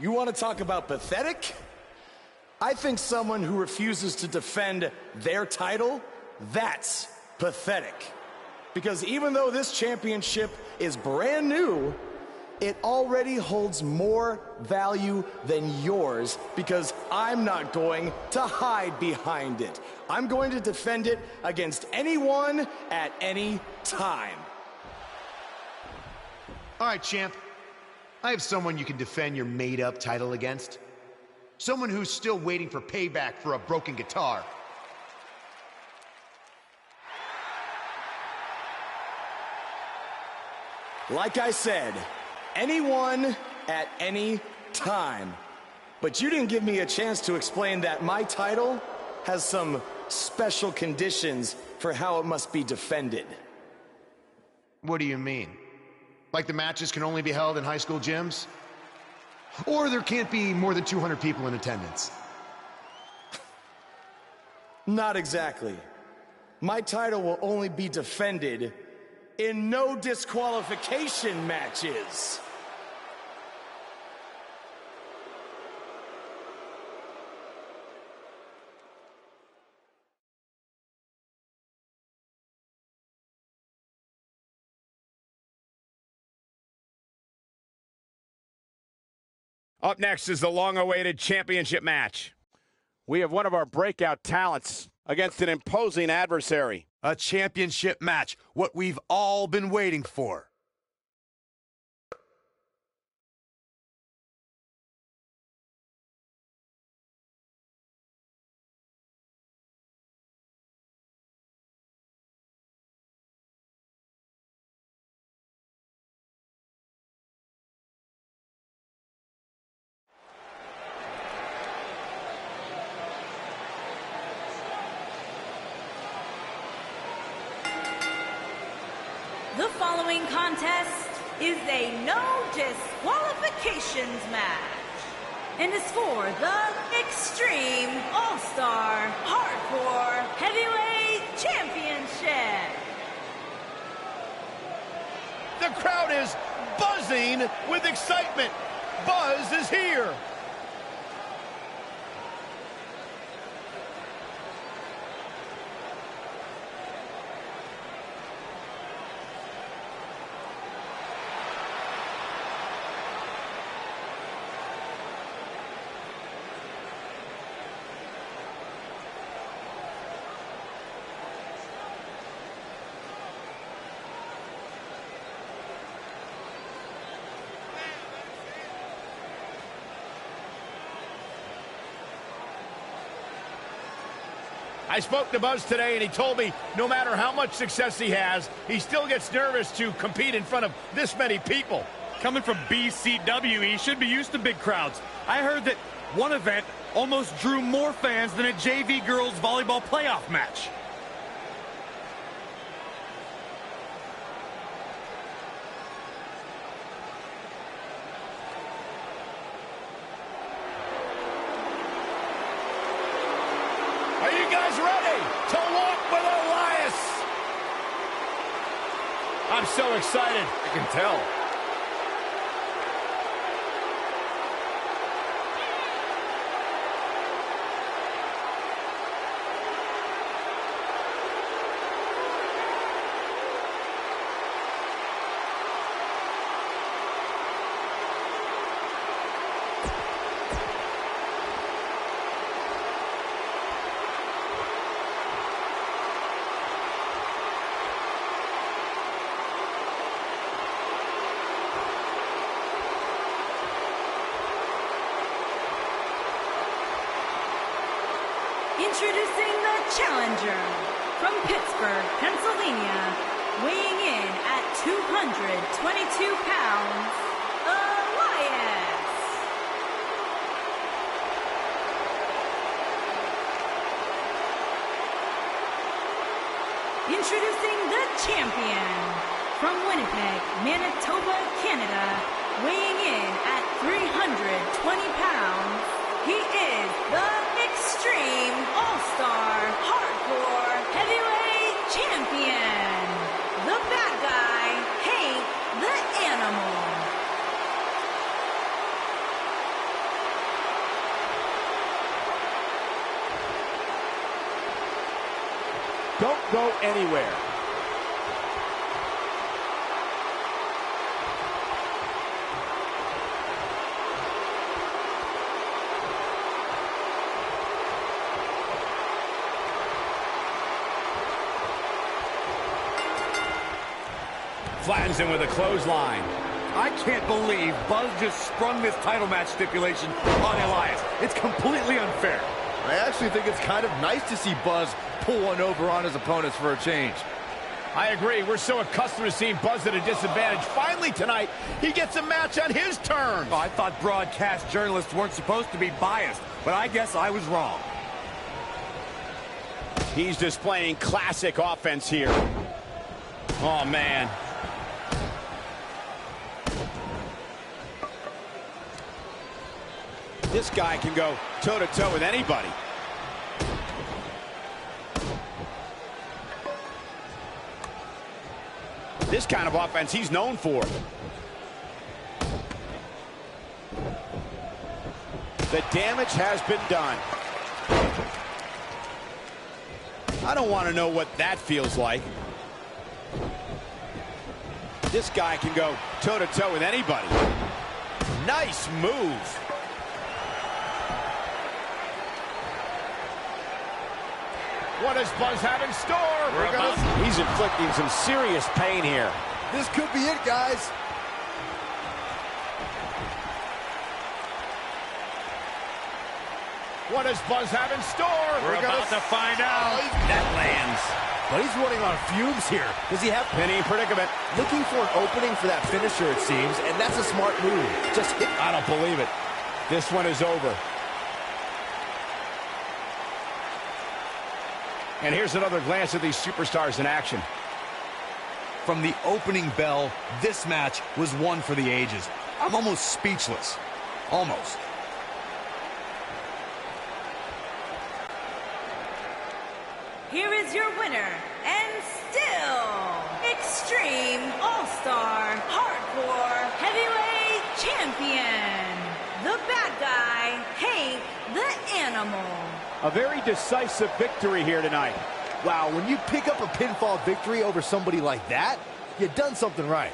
You want to talk about pathetic? I think someone who refuses to defend their title, that's pathetic. Because even though this championship is brand new, it already holds more value than yours because I'm not going to hide behind it. I'm going to defend it against anyone at any time. All right, champ. I have someone you can defend your made-up title against. Someone who's still waiting for payback for a broken guitar. Like I said, anyone at any time. But you didn't give me a chance to explain that my title has some special conditions for how it must be defended. What do you mean? Like the matches can only be held in high school gyms? Or there can't be more than 200 people in attendance? Not exactly. My title will only be defended in no disqualification matches. Up next is the long-awaited championship match. We have one of our breakout talents against an imposing adversary. A championship match, what we've all been waiting for. The following contest is a no disqualifications match and is for the Extreme All-Star Hardcore Heavyweight Championship. The crowd is buzzing with excitement. Buzz is here. I spoke to Buzz today, and he told me no matter how much success he has, he still gets nervous to compete in front of this many people. Coming from BCW, he should be used to big crowds. I heard that one event almost drew more fans than a JV girls volleyball playoff match. Are you guys ready to walk with Elias? I'm so excited. I can tell. Introducing the challenger from Pittsburgh, Pennsylvania, weighing in at 222 pounds, Elias. Introducing the champion from Winnipeg, Manitoba, Canada, weighing in at 320 pounds, he is the Extreme All-Star Hardcore Heavyweight Champion, the bad guy, Hank the Animal. Don't go anywhere. Flattens him with a clothesline. I can't believe Buzz just sprung this title match stipulation on Elias. It's completely unfair. I actually think it's kind of nice to see Buzz pull one over on his opponents for a change. I agree. We're so accustomed to seeing Buzz at a disadvantage. Finally tonight, he gets a match on his terms. Oh, I thought broadcast journalists weren't supposed to be biased, but I guess I was wrong. He's displaying classic offense here. Oh, man. This guy can go toe-to-toe with anybody. This kind of offense he's known for. The damage has been done. I don't want to know what that feels like. This guy can go toe-to-toe with anybody. Nice move. What does Buzz have in store? He's inflicting some serious pain here. This could be it, guys. What does Buzz have in store? We're about to find out. That lands. But he's running on fumes here. Does he have Penny predicament. looking for an opening for that finisher, it seems, and that's a smart move. Just hit. I don't believe it. This one is over. And here's another glance at these superstars in action. From the opening bell, this match was one for the ages. I'm almost speechless. Almost. Here is your winner, and still Extreme All-Star Hardcore Heavyweight Champion, the bad guy, Hank the Animal. A very decisive victory here tonight. Wow, when you pick up a pinfall victory over somebody like that, you've done something right.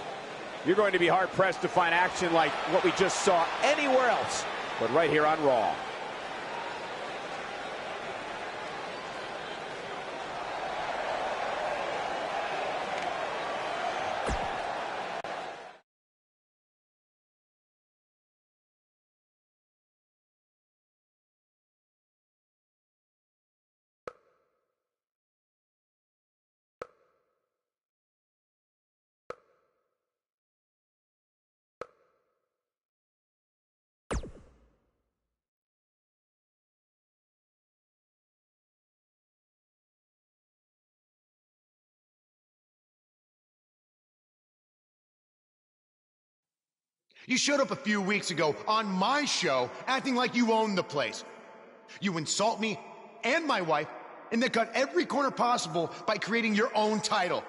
You're going to be hard-pressed to find action like what we just saw anywhere else, but right here on Raw. You showed up a few weeks ago on my show acting like you own the place. You insult me and my wife and then cut every corner possible by creating your own title.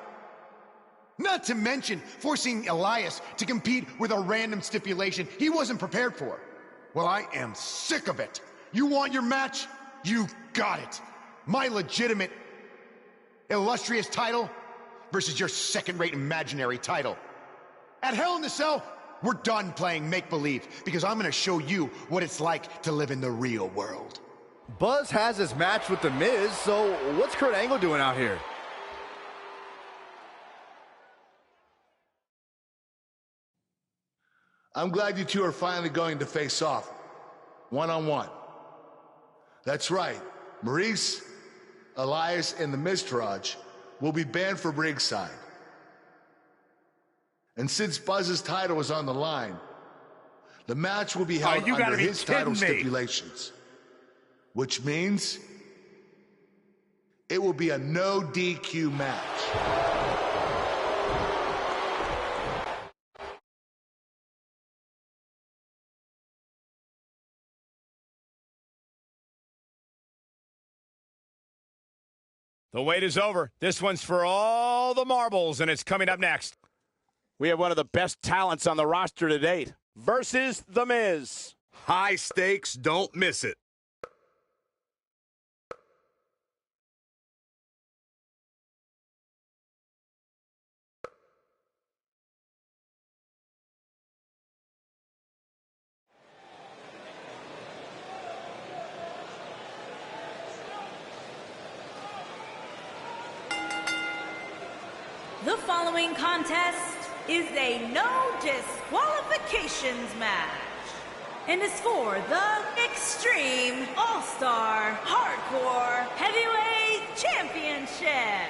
Not to mention forcing Elias to compete with a random stipulation he wasn't prepared for. Well, I am sick of it. You want your match? You got it. My legitimate, illustrious title versus your second-rate imaginary title. At Hell in the Cell, we're done playing make-believe because I'm going to show you what it's like to live in the real world. Buzz has his match with The Miz, so what's Kurt Angle doing out here? I'm glad you two are finally going to face off, one-on-one. That's right, Maurice, Elias, and the Miztourage will be banned from ringside. And since Buzz's title is on the line, the match will be held under his title stipulations. Which means it will be a no DQ match. The wait is over. This one's for all the marbles, and it's coming up next. We have one of the best talents on the roster to date versus The Miz. High stakes, don't miss it. The following contest is a no disqualifications match and is for the Extreme All-Star Hardcore Heavyweight Championship.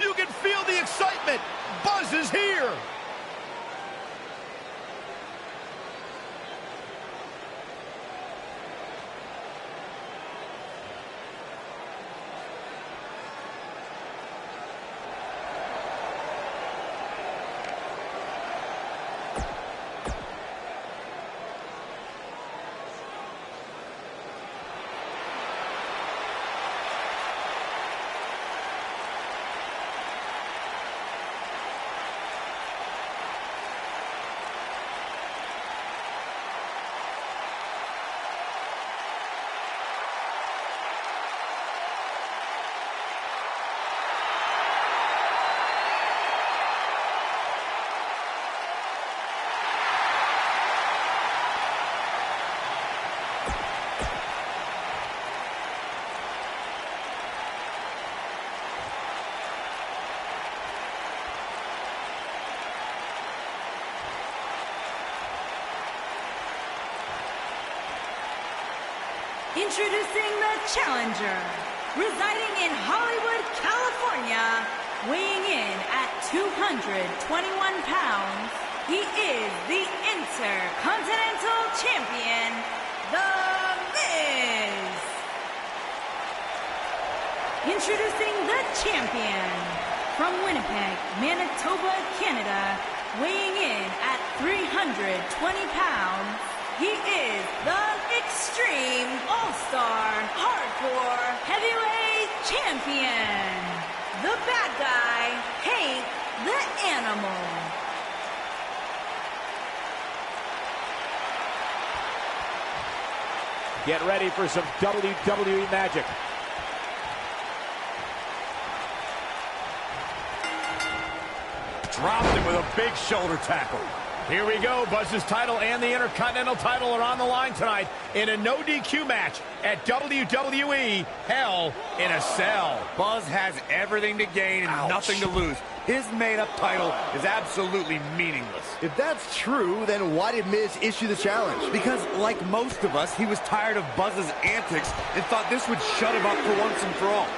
You can feel the excitement. Buzz is here. Introducing the challenger, residing in Hollywood, California, weighing in at 221 pounds, he is the Intercontinental Champion, The Miz. Introducing the champion, from Winnipeg, Manitoba, Canada, weighing in at 320 pounds, he is the Extreme All-Star Hardcore Heavyweight Champion, the bad guy, Hank the Animal. Get ready for some WWE magic. Dropped him with a big shoulder tackle. Here we go. Buzz's title and the Intercontinental title are on the line tonight in a no DQ match at WWE Hell in a Cell. Buzz has everything to gain and nothing to lose. His made-up title is absolutely meaningless. If that's true, then why did Miz issue the challenge? Because, like most of us, he was tired of Buzz's antics and thought this would shut him up for once and for all.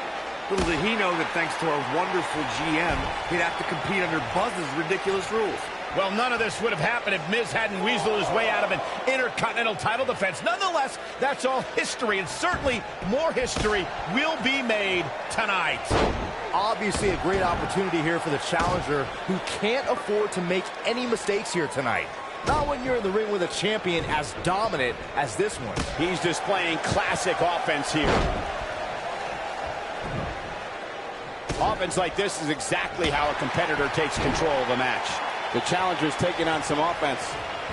Little did he know that thanks to our wonderful GM, he'd have to compete under Buzz's ridiculous rules. Well, none of this would have happened if Miz hadn't weaseled his way out of an Intercontinental title defense. Nonetheless, that's all history, and certainly more history will be made tonight. Obviously a great opportunity here for the challenger, who can't afford to make any mistakes here tonight. Not when you're in the ring with a champion as dominant as this one. He's displaying classic offense here. Offense like this is exactly how a competitor takes control of a match. The challenger's taking on some offense.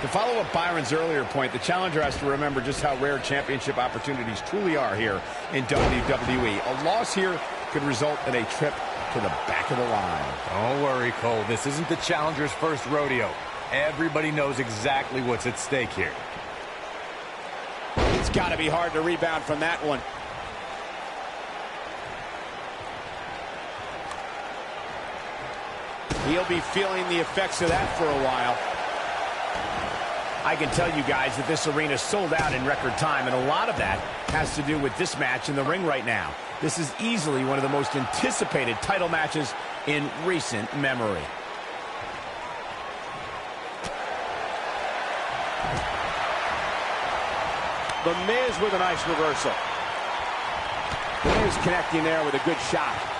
To follow up Byron's earlier point, the challenger has to remember just how rare championship opportunities truly are here in WWE. A loss here could result in a trip to the back of the line. Don't worry, Cole. This isn't the challenger's first rodeo. Everybody knows exactly what's at stake here. It's got to be hard to rebound from that one. He'll be feeling the effects of that for a while. I can tell you guys that this arena sold out in record time, and a lot of that has to do with this match in the ring right now. This is easily one of the most anticipated title matches in recent memory. The Miz with a nice reversal. The Miz connecting there with a good shot.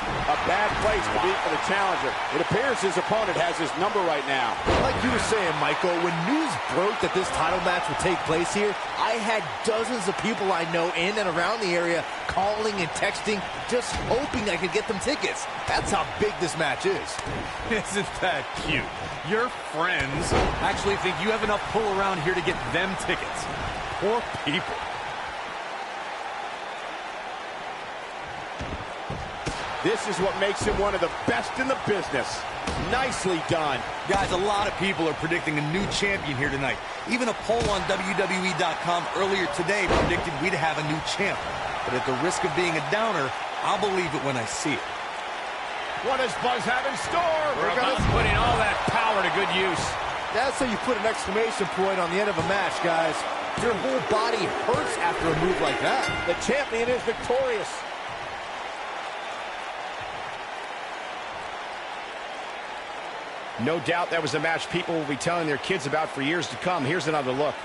A bad place to be for the challenger. It appears his opponent has his number right now. Like you were saying, Michael, when news broke that this title match would take place here, I had dozens of people I know in and around the area calling and texting, just hoping I could get them tickets. That's how big this match is. Isn't that cute? Your friends actually think you have enough pull around here to get them tickets. Poor people. This is what makes him one of the best in the business. Nicely done. Guys, a lot of people are predicting a new champion here tonight. Even a poll on WWE.com earlier today predicted we'd have a new champ. But at the risk of being a downer, I'll believe it when I see it. What does Buzz have in store? We're about putting all that power to good use. That's how you put an exclamation point on the end of a match, guys. Your whole body hurts after a move like that. The champion is victorious. No doubt that was a match people will be telling their kids about for years to come. Here's another look.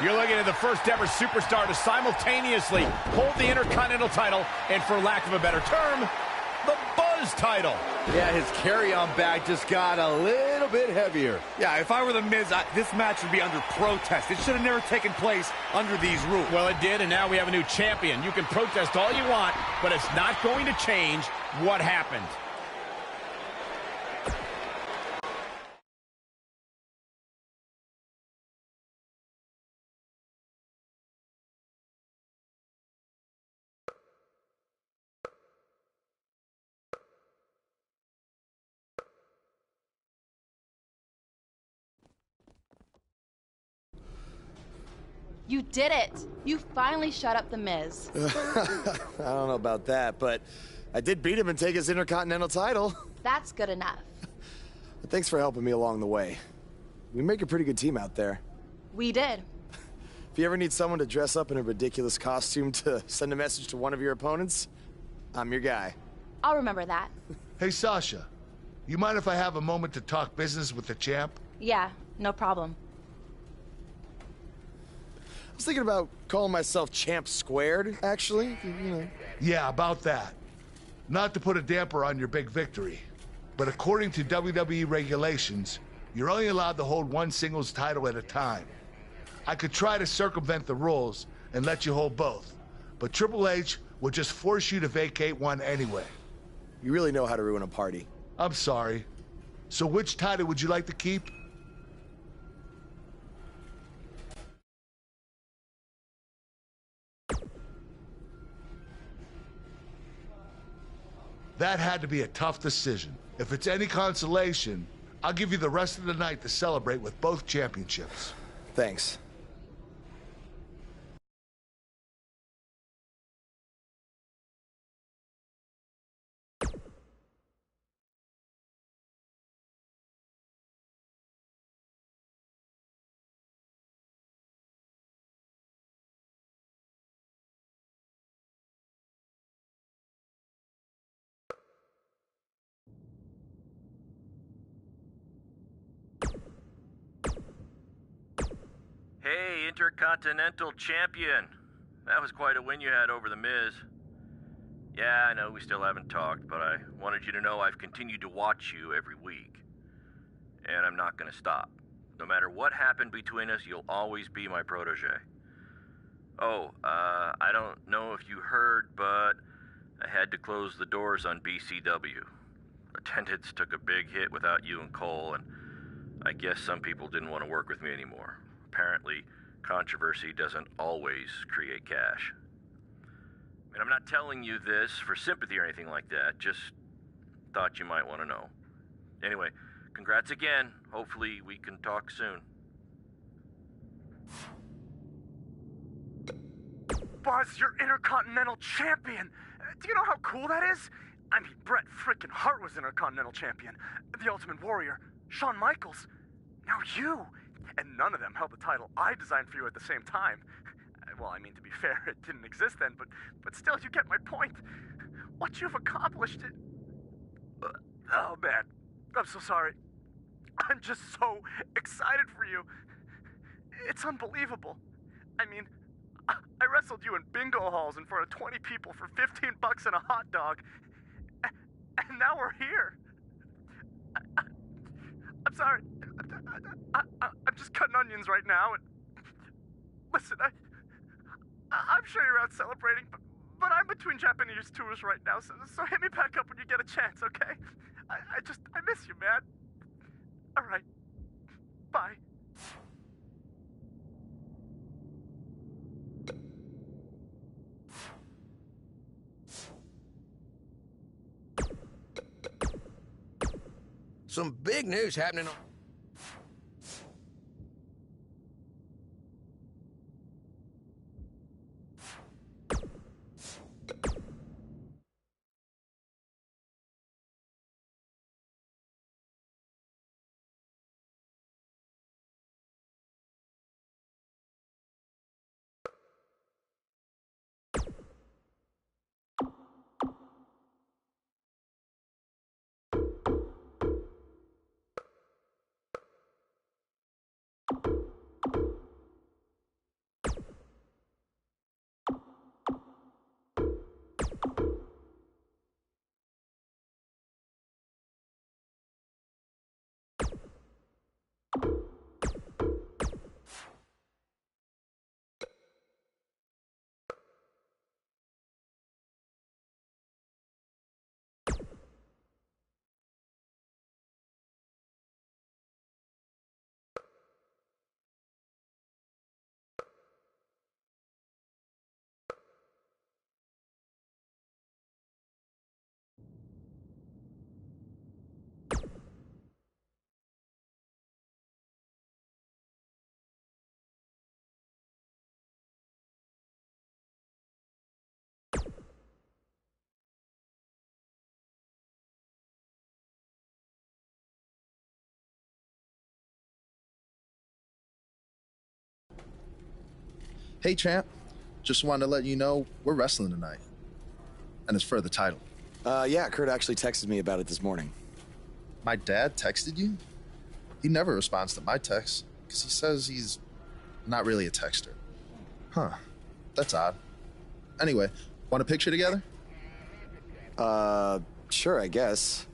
You're looking at the first ever superstar to simultaneously hold the Intercontinental title and, for lack of a better term, the Buzz title. Yeah, his carry-on bag just got a little bit heavier. Yeah, if I were The Miz, this match would be under protest. It should have never taken place under these rules. Well, it did, and now we have a new champion. You can protest all you want, but it's not going to change what happened. You did it! You finally shut up The Miz. I don't know about that, but I did beat him and take his Intercontinental title. That's good enough. But thanks for helping me along the way. We make a pretty good team out there. We did. If you ever need someone to dress up in a ridiculous costume to send a message to one of your opponents, I'm your guy. I'll remember that. Hey, Sasha, you mind if I have a moment to talk business with the champ? Yeah, no problem. I was thinking about calling myself Champ Squared, actually. You know. Yeah, about that. Not to put a damper on your big victory, but according to WWE regulations, you're only allowed to hold one singles title at a time. I could try to circumvent the rules and let you hold both, but Triple H would just force you to vacate one anyway. You really know how to ruin a party. I'm sorry. So which title would you like to keep? That had to be a tough decision. If it's any consolation, I'll give you the rest of the night to celebrate with both championships. Thanks. Hey, Intercontinental Champion. That was quite a win you had over The Miz. Yeah, I know we still haven't talked, but I wanted you to know I've continued to watch you every week. And I'm not gonna stop. No matter what happened between us, you'll always be my protege. Oh, I don't know if you heard, but I had to close the doors on BCW. Attendance took a big hit without you and Cole, and I guess some people didn't want to work with me anymore. Apparently, controversy doesn't always create cash. And I'm not telling you this for sympathy or anything like that, just thought you might want to know. Anyway, congrats again. Hopefully we can talk soon. Buzz, you're Intercontinental Champion! Do you know how cool that is? I mean, Bret frickin' Hart was Intercontinental Champion. The Ultimate Warrior, Shawn Michaels. Now you! And none of them held the title I designed for you at the same time. Well, I mean, to be fair, it didn't exist then, but still, you get my point. What you've accomplished it... Oh, man. I'm so sorry. I'm just so excited for you. It's unbelievable. I mean, I wrestled you in bingo halls in front of 20 people for $15 and a hot dog. And now we're here. I'm sorry. I'm just cutting onions right now. And listen, I'm sure you're out celebrating, but I'm between Japanese tours right now, so hit me back up when you get a chance, okay? I miss you, man. All right. Bye. Some big news happening on... Hey, champ. Just wanted to let you know we're wrestling tonight. And it's for the title. Yeah, Kurt actually texted me about it this morning. My dad texted you? He never responds to my texts because he says he's not really a texter. Huh. That's odd. Anyway, want a picture together? Sure, I guess.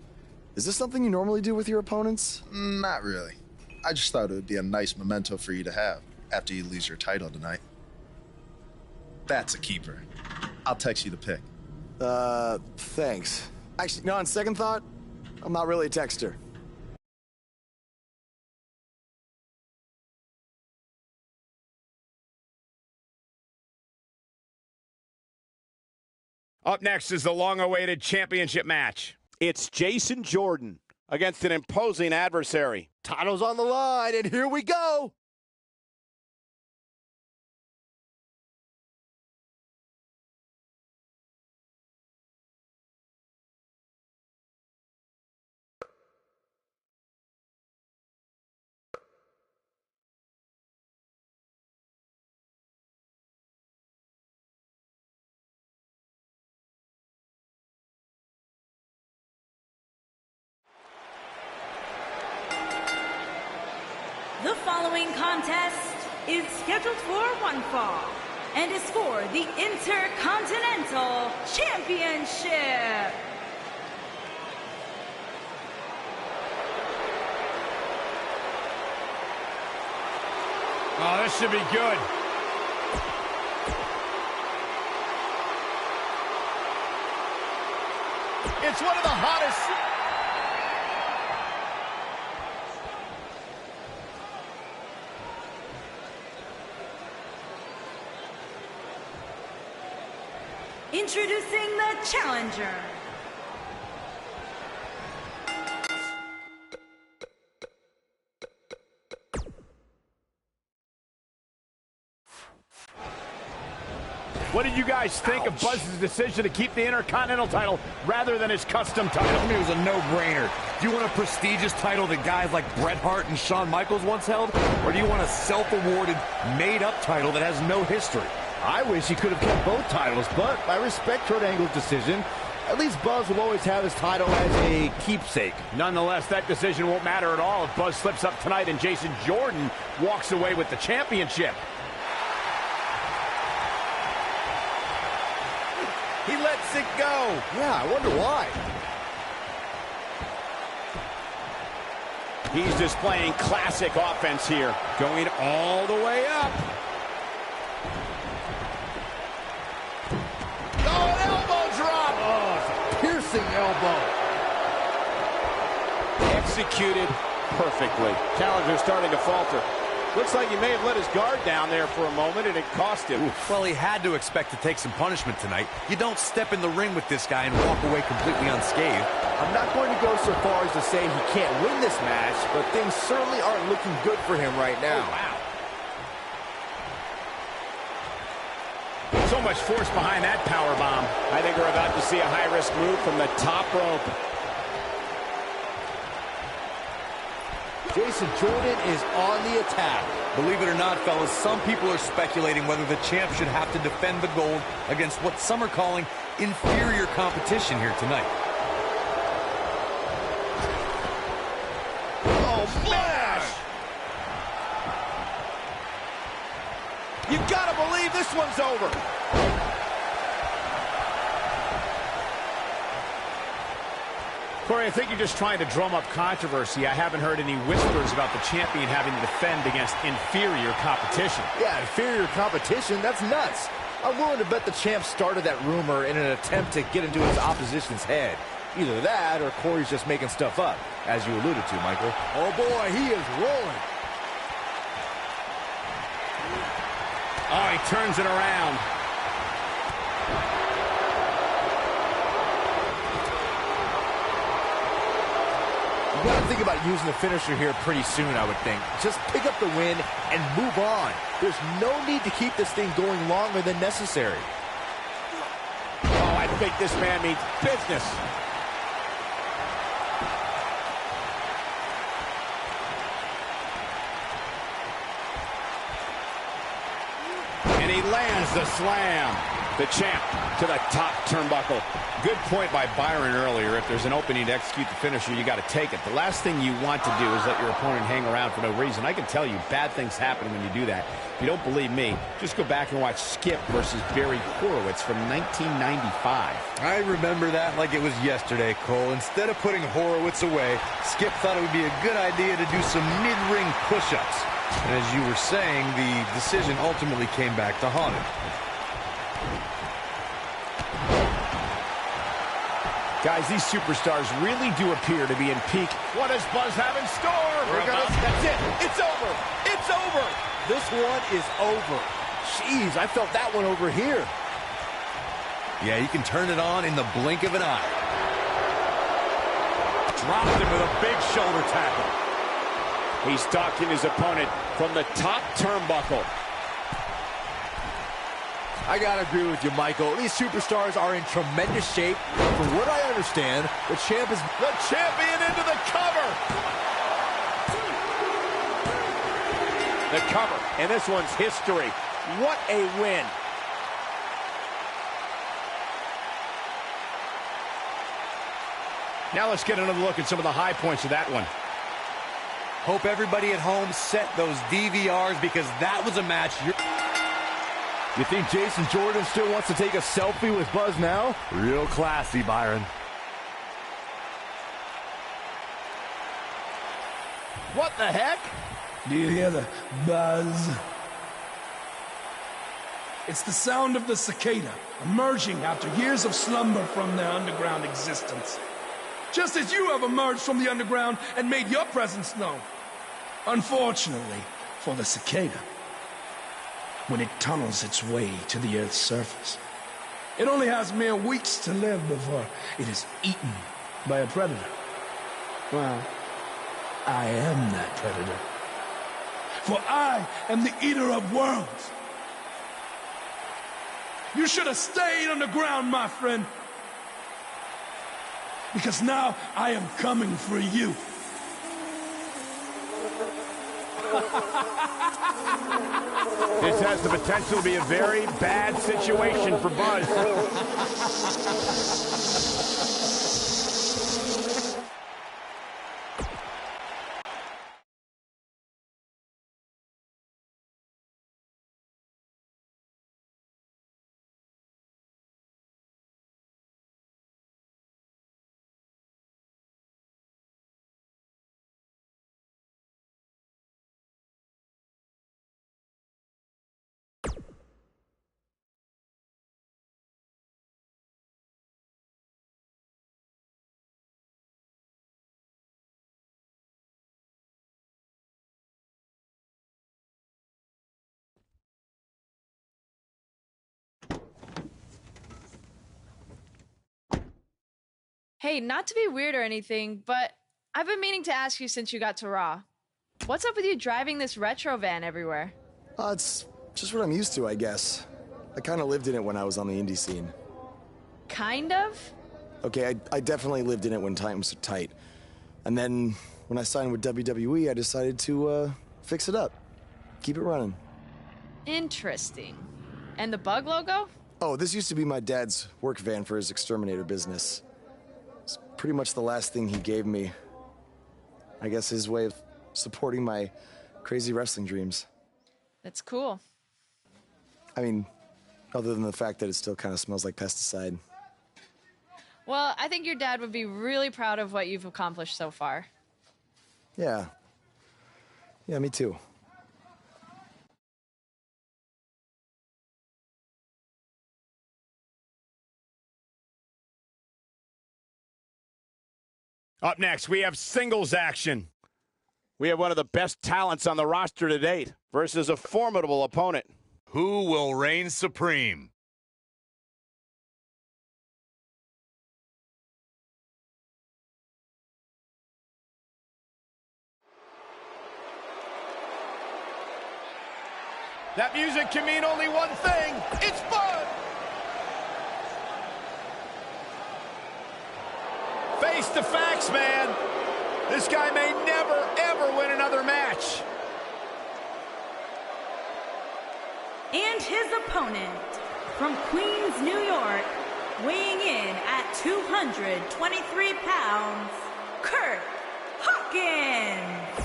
Is this something you normally do with your opponents? Not really. I just thought it would be a nice memento for you to have after you lose your title tonight. That's a keeper. I'll text you the pic. Thanks. Actually, no, on second thought, I'm not really a texter. Up next is the long-awaited championship match. It's Jason Jordan against an imposing adversary. Title's on the line, and here we go. The following contest is scheduled for one fall and is for the Intercontinental Championship. Oh, this should be good. It's one of the hottest... Introducing the challenger. What did you guys think of Buzz's decision to keep the Intercontinental title rather than his custom title? I mean, it was a no-brainer. Do you want a prestigious title that guys like Bret Hart and Shawn Michaels once held? Or do you want a self-awarded, made-up title that has no history? I wish he could have kept both titles, but I respect Kurt Angle's decision. At least Buzz will always have his title as a keepsake. Nonetheless, that decision won't matter at all if Buzz slips up tonight and Jason Jordan walks away with the championship. He lets it go. Yeah, I wonder why. He's displaying classic offense here, going all the way up. Oh, an elbow drop. Oh, it's a piercing elbow. Executed perfectly. Challenger starting to falter. Looks like he may have let his guard down there for a moment, and it cost him. Oof. Well, he had to expect to take some punishment tonight. You don't step in the ring with this guy and walk away completely unscathed. I'm not going to go so far as to say he can't win this match, but things certainly aren't looking good for him right now. Oh, wow. So much force behind that power bomb. I think we're about to see a high-risk move from the top rope. Jason Jordan is on the attack. Believe it or not, fellas, some people are speculating whether the champ should have to defend the gold against what some are calling inferior competition here tonight. Oh, flash! You gotta believe this one's over. Corey, I think you're just trying to drum up controversy. I haven't heard any whispers about the champion having to defend against inferior competition. Yeah, inferior competition? That's nuts. I'm willing to bet the champ started that rumor in an attempt to get into his opposition's head. Either that or Corey's just making stuff up, as you alluded to, Michael. Oh boy, he is rolling. Oh, he turns it around. You got to think about using the finisher here pretty soon, I would think. Just pick up the win and move on. There's no need to keep this thing going longer than necessary. Oh, I think this man means business. And he lands the slam. The champ to the top turnbuckle. Good point by Byron earlier. If there's an opening to execute the finisher, you got to take it. The last thing you want to do is let your opponent hang around for no reason. I can tell you bad things happen when you do that. If you don't believe me, just go back and watch Skip versus Barry Horowitz from 1995. I remember that like it was yesterday, Cole. Instead of putting Horowitz away, Skip thought it would be a good idea to do some mid-ring push-ups. And as you were saying, the decision ultimately came back to haunt him. Guys, these superstars really do appear to be in peak. What does Buzz have in store? That's it. It's over. It's over. This one is over. Jeez, I felt that one over here. Yeah, you can turn it on in the blink of an eye. Dropped him with a big shoulder tackle. He's stalking his opponent from the top turnbuckle. I gotta agree with you, Michael. These superstars are in tremendous shape. From what I understand, the champ is the champion into the cover. The cover, and this one's history. What a win. Now let's get another look at some of the high points of that one. Hope everybody at home set those DVRs because that was a match You think Jason Jordan still wants to take a selfie with Buzz now? Real classy, Byron. What the heck? Do you hear the buzz? It's the sound of the cicada emerging after years of slumber from their underground existence. Just as you have emerged from the underground and made your presence known. Unfortunately for the cicada, when it tunnels its way to the Earth's surface, it only has mere weeks to live before it is eaten by a predator. Well, I am that predator. For I am the eater of worlds. You should have stayed underground, my friend. Because now I am coming for you. This has the potential to be a very bad situation for Buzz. Hey, not to be weird or anything, but I've been meaning to ask you since you got to Raw. What's up with you driving this retro van everywhere? It's just what I'm used to, I guess. I kind of lived in it when I was on the indie scene. Kind of? Okay, I definitely lived in it when times were tight. And then when I signed with WWE, I decided to fix it up. Keep it running. Interesting. And the bug logo? Oh, this used to be my dad's work van for his exterminator business. It's pretty much the last thing he gave me. I guess his way of supporting my crazy wrestling dreams. That's cool. I mean, other than the fact that it still kind of smells like pesticide. Well, I think your dad would be really proud of what you've accomplished so far. Yeah. Yeah, me too. Up next, we have singles action. We have one of the best talents on the roster to date versus a formidable opponent. Who will reign supreme? That music can mean only one thing. It's fun! Face the facts, man. This guy may never, ever win another match. And his opponent, from Queens, New York, weighing in at 223 pounds, Kurt Hawkins.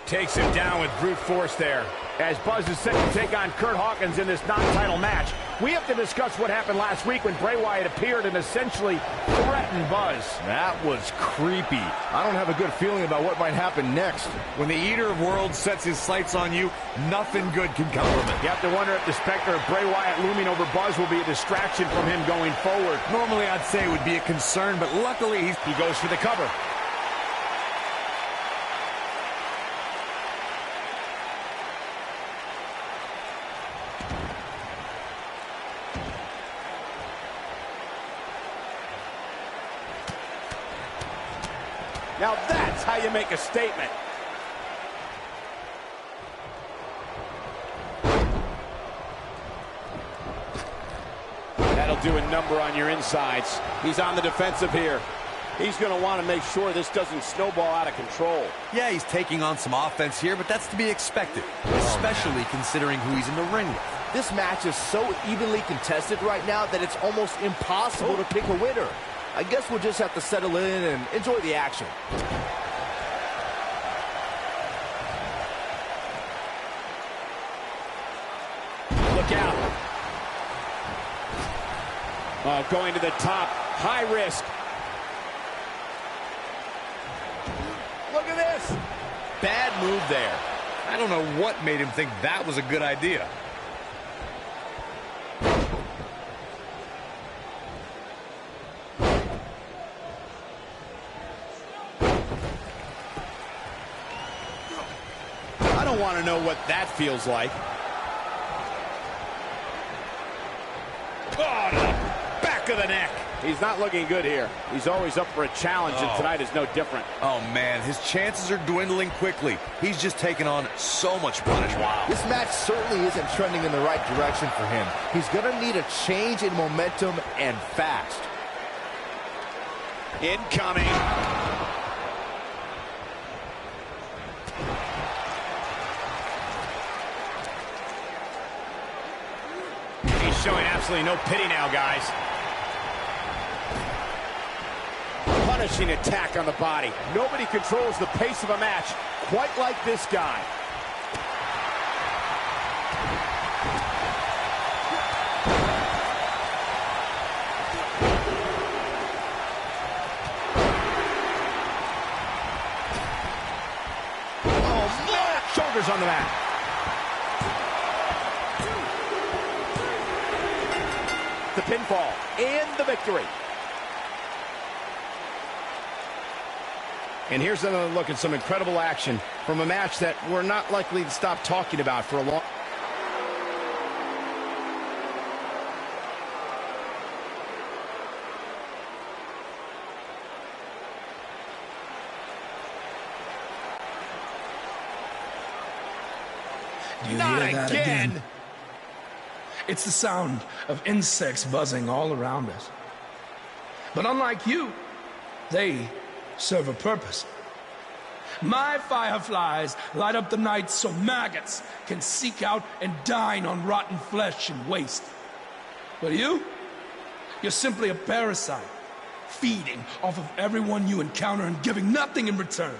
Takes him down with brute force there. As Buzz is set to take on Kurt Hawkins in this non-title match, we have to discuss what happened last week when Bray Wyatt appeared and essentially threatened Buzz. That was creepy. I don't have a good feeling about what might happen next. When the Eater of Worlds sets his sights on you, nothing good can come from it. You have to wonder if the specter of Bray Wyatt looming over Buzz will be a distraction from him going forward. Normally I'd say it would be a concern, but luckily he goes for the cover. Now that's how you make a statement. That'll do a number on your insides. He's on the defensive here. He's going to want to make sure this doesn't snowball out of control. Yeah, he's taking on some offense here, but that's to be expected, especially considering who he's in the ring with. This match is so evenly contested right now that it's almost impossible to pick a winner. I guess we'll just have to settle in and enjoy the action. Look out. Oh, going to the top. High risk. Look at this. Bad move there. I don't know what made him think that was a good idea. I don't want to know what that feels like. Oh, to the back of the neck. He's not looking good here. He's always up for a challenge, and tonight is no different. Oh, man, his chances are dwindling quickly. He's just taken on so much punishment. Wow. This match certainly isn't trending in the right direction for him. He's going to need a change in momentum and fast. Incoming. He's showing absolutely no pity now, guys. Punishing attack on the body. Nobody controls the pace of a match quite like this guy. Oh, man! Shoulders on the mat. The pinfall and the victory. And here's another look at some incredible action from a match that we're not likely to stop talking about for a long... Do you hear that again? It's the sound of insects buzzing all around us. But unlike you, they serve a purpose. My fireflies light up the night so maggots can seek out and dine on rotten flesh and waste. But you're simply a parasite, feeding off of everyone you encounter and giving nothing in return.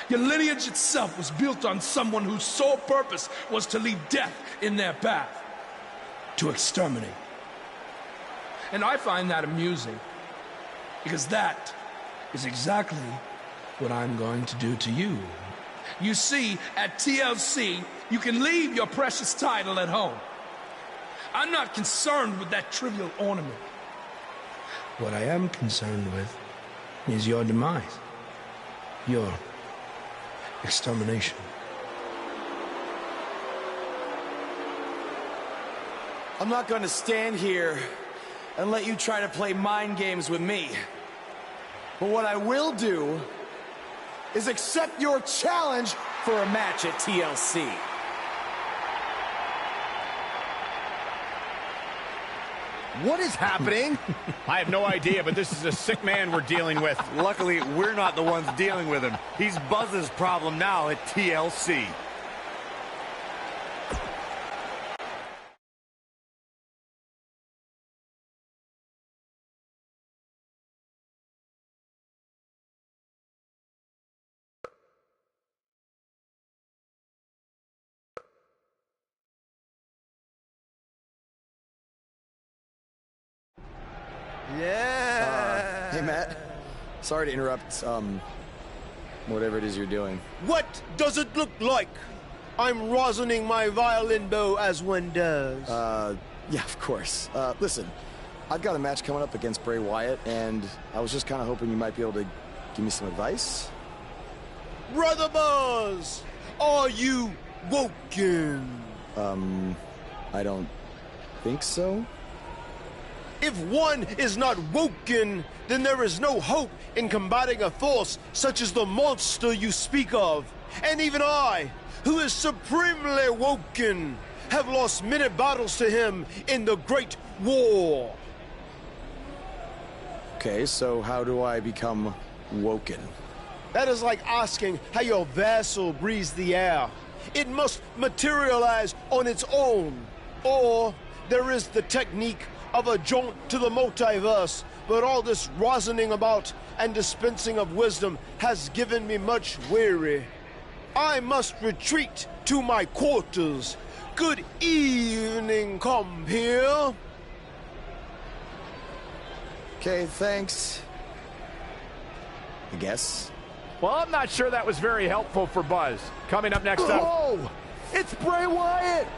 Your lineage itself was built on someone whose sole purpose was to leave death in their path, to exterminate. And I find that amusing, because that is exactly what I'm going to do to you. You see, at TLC, you can leave your precious title at home. I'm not concerned with that trivial ornament. What I am concerned with is your demise, your extermination. I'm not going to stand here and let you try to play mind games with me. But what I will do is accept your challenge for a match at TLC. What is happening? I have no idea, but this is a sick man we're dealing with. Luckily, we're not the ones dealing with him. He's Buzz's problem now at TLC. Yeah. Hey, Matt. Sorry to interrupt, whatever it is you're doing. What does it look like? I'm rosining my violin bow as one does. Yeah, of course. Listen, I've got a match coming up against Bray Wyatt, and I was just kind of hoping you might be able to give me some advice. Brother Buzz, are you woken? I don't think so. If one is not woken, then there is no hope in combating a force such as the monster you speak of. And even I, who is supremely woken, have lost many battles to him in the Great War. Okay, so how do I become woken? That is like asking how your vessel breathes the air. It must materialize on its own. Or there is the technique of a jaunt to the multiverse, but all this rosining about and dispensing of wisdom has given me much weary. I must retreat to my quarters. Good evening, compeer. Okay, thanks. I guess. Well, I'm not sure that was very helpful for Buzz. Coming up next up... Oh! It's Bray Wyatt!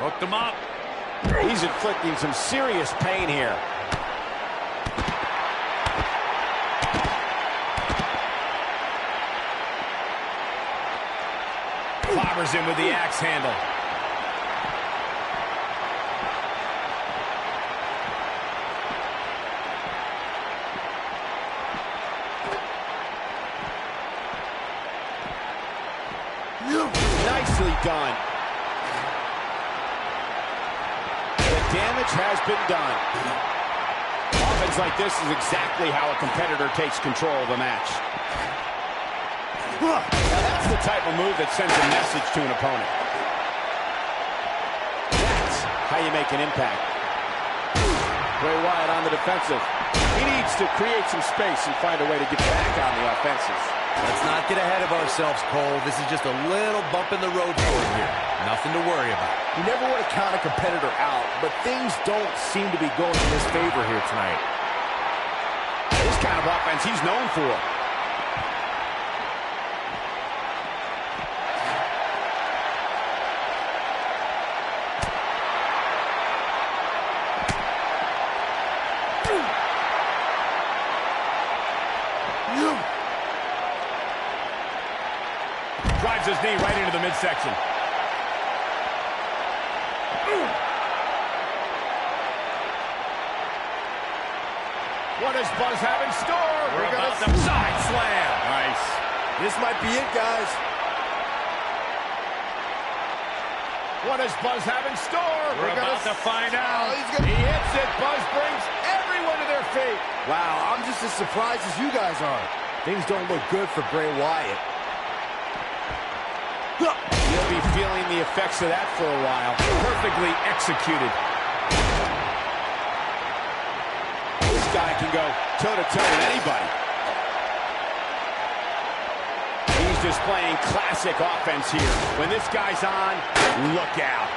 Hooked him up. He's inflicting some serious pain here. Clobbers him with the axe handle. Nicely done. Damage has been done. Offense like this is exactly how a competitor takes control of a match. Now that's the type of move that sends a message to an opponent. That's how you make an impact. Bray Wyatt on the defensive. He needs to create some space and find a way to get back on the offensive. Let's not get ahead of ourselves, Cole. This is just a little bump in the road for him here. Nothing to worry about. You never want to count a competitor out, but things don't seem to be going in his favor here tonight. This kind of offense he's known for. Drives his knee right into the midsection. What does Buzz have in store? We're about to side slam. Nice. This might be it, guys. What does Buzz have in store? We're about to find out. He hits it. Buzz brings everyone to their feet. Wow, I'm just as surprised as you guys are. Things don't look good for Bray Wyatt. He'll be feeling the effects of that for a while. Perfectly executed. This guy can go toe-to-toe with anybody. He's displaying classic offense here. When this guy's on, look out.